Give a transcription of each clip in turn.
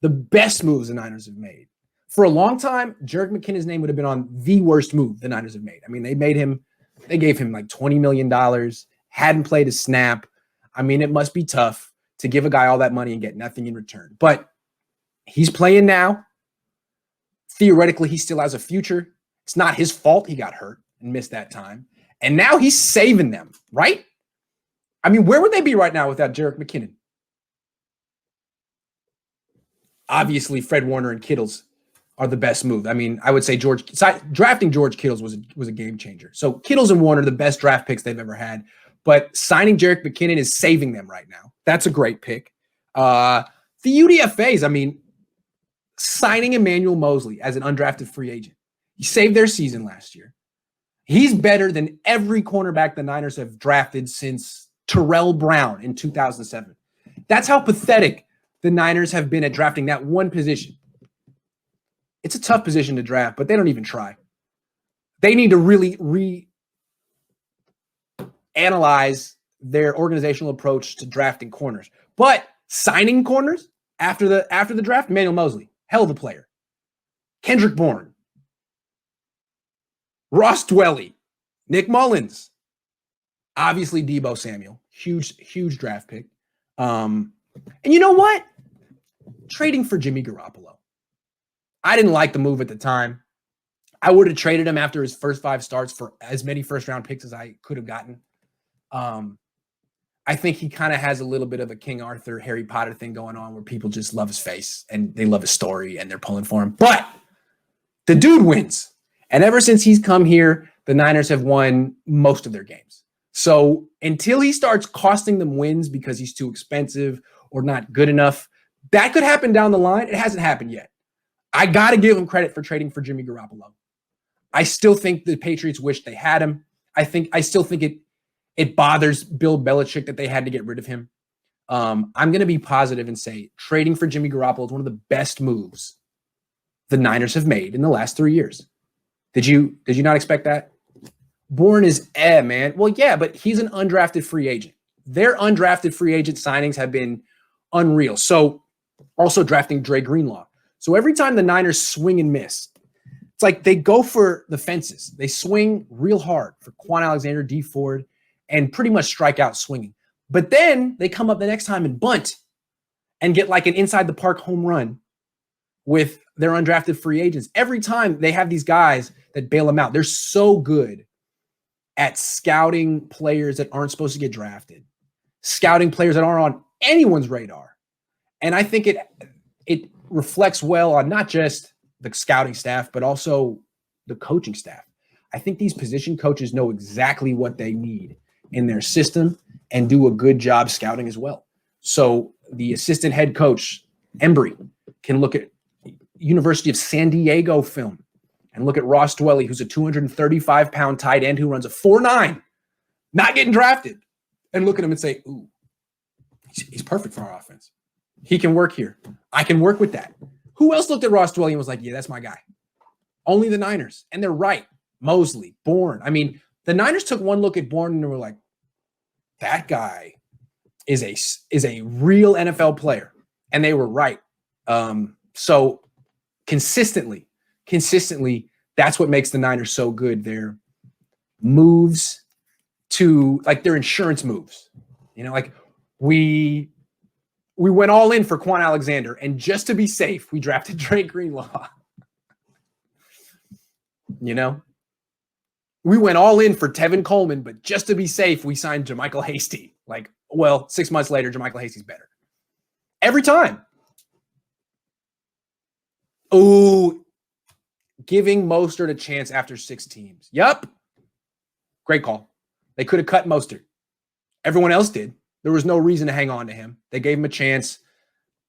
the best moves the Niners have made. For a long time, Jerick McKinnon's name would have been on the worst move the Niners have made. I mean, they gave him like $20 million, hadn't played a snap. I mean, it must be tough to give a guy all that money and get nothing in return. But he's playing now. Theoretically, he still has a future. It's not his fault he got hurt and missed that time. And now he's saving them, right? I mean, where would they be right now without Jerick McKinnon? Obviously, Fred Warner and Kittles are the best move. I mean, I would say drafting George Kittles was a game changer. So Kittles and Warner, the best draft picks they've ever had. But signing Jerick McKinnon is saving them right now. That's a great pick. The UDFAs, I mean, signing Emmanuel Mosley as an undrafted free agent. He saved their season last year. He's better than every cornerback the Niners have drafted since Terrell Brown in 2007. That's how pathetic the Niners have been at drafting that one position. It's a tough position to draft, but they don't even try. They need to really reanalyze their organizational approach to drafting corners. But signing corners after the draft, Emmanuel Mosley, hell of a player. Kendrick Bourne, Ross Dwelley, Nick Mullins, obviously Deebo Samuel, huge draft pick. And you know what? Trading for Jimmy Garoppolo. I didn't like the move at the time. I would have traded him after his first 5 starts for as many first-round picks as I could have gotten. I think he kind of has a little bit of a King Arthur, Harry Potter thing going on where people just love his face and they love his story and they're pulling for him. But the dude wins. And ever since he's come here, the Niners have won most of their games. So until he starts costing them wins because he's too expensive or not good enough, that could happen down the line. It hasn't happened yet. I got to give him credit for trading for Jimmy Garoppolo. I still think the Patriots wish they had him. I still think it bothers Bill Belichick that they had to get rid of him. I'm going to be positive and say trading for Jimmy Garoppolo is one of the best moves the Niners have made in the last 3 years. Did you not expect that? Bourne is man. Well, yeah, but he's an undrafted free agent. Their undrafted free agent signings have been unreal. So also drafting Dre Greenlaw. So every time the Niners swing and miss, it's like they go for the fences. They swing real hard for Quan Alexander, D Ford, and pretty much strike out swinging. But then they come up the next time and bunt and get like an inside the park home run with their undrafted free agents. Every time they have these guys that bail them out. They're so good at scouting players that aren't supposed to get drafted, scouting players that aren't on anyone's radar. And I think it reflects well on not just the scouting staff, but also the coaching staff. I think these position coaches know exactly what they need in their system and do a good job scouting as well. So the assistant head coach, Embry, can look at University of San Diego film and look at Ross Dwelley, who's a 235-pound tight end who runs a 4.9, not getting drafted, and look at him and say, ooh, he's perfect for our offense. He can work here. I can work with that. Who else looked at Ross Dwelley and was like, yeah, that's my guy? Only the Niners. And they're right. Mosley, Bourne. I mean, the Niners took one look at Bourne and they were like, that guy is a real NFL player. And they were right. So consistently, that's what makes the Niners so good. Their moves to, like, their insurance moves. You know, like we went all in for Quan Alexander, and just to be safe, we drafted Dre Greenlaw. You know? We went all in for Tevin Coleman, but just to be safe, we signed JaMychal Hasty. Like, well, 6 months later, JaMychal Hasty's better. Every time. Oh, giving Mostert a chance after 6 teams. Yep. Great call. They could have cut Mostert. Everyone else did. There was no reason to hang on to him. They gave him a chance.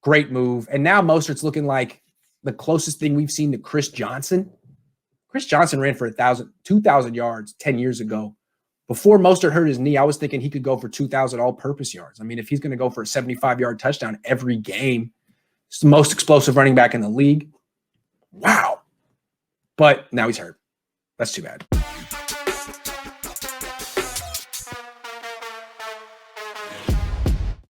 Great move. And now Mostert's looking like the closest thing we've seen to Chris Johnson. Chris Johnson ran for 2,000 yards 10 years ago. Before Mostert hurt his knee, I was thinking he could go for 2,000 all-purpose yards. I mean, if he's going to go for a 75-yard touchdown every game, it's the most explosive running back in the league. Wow. But now he's hurt. That's too bad.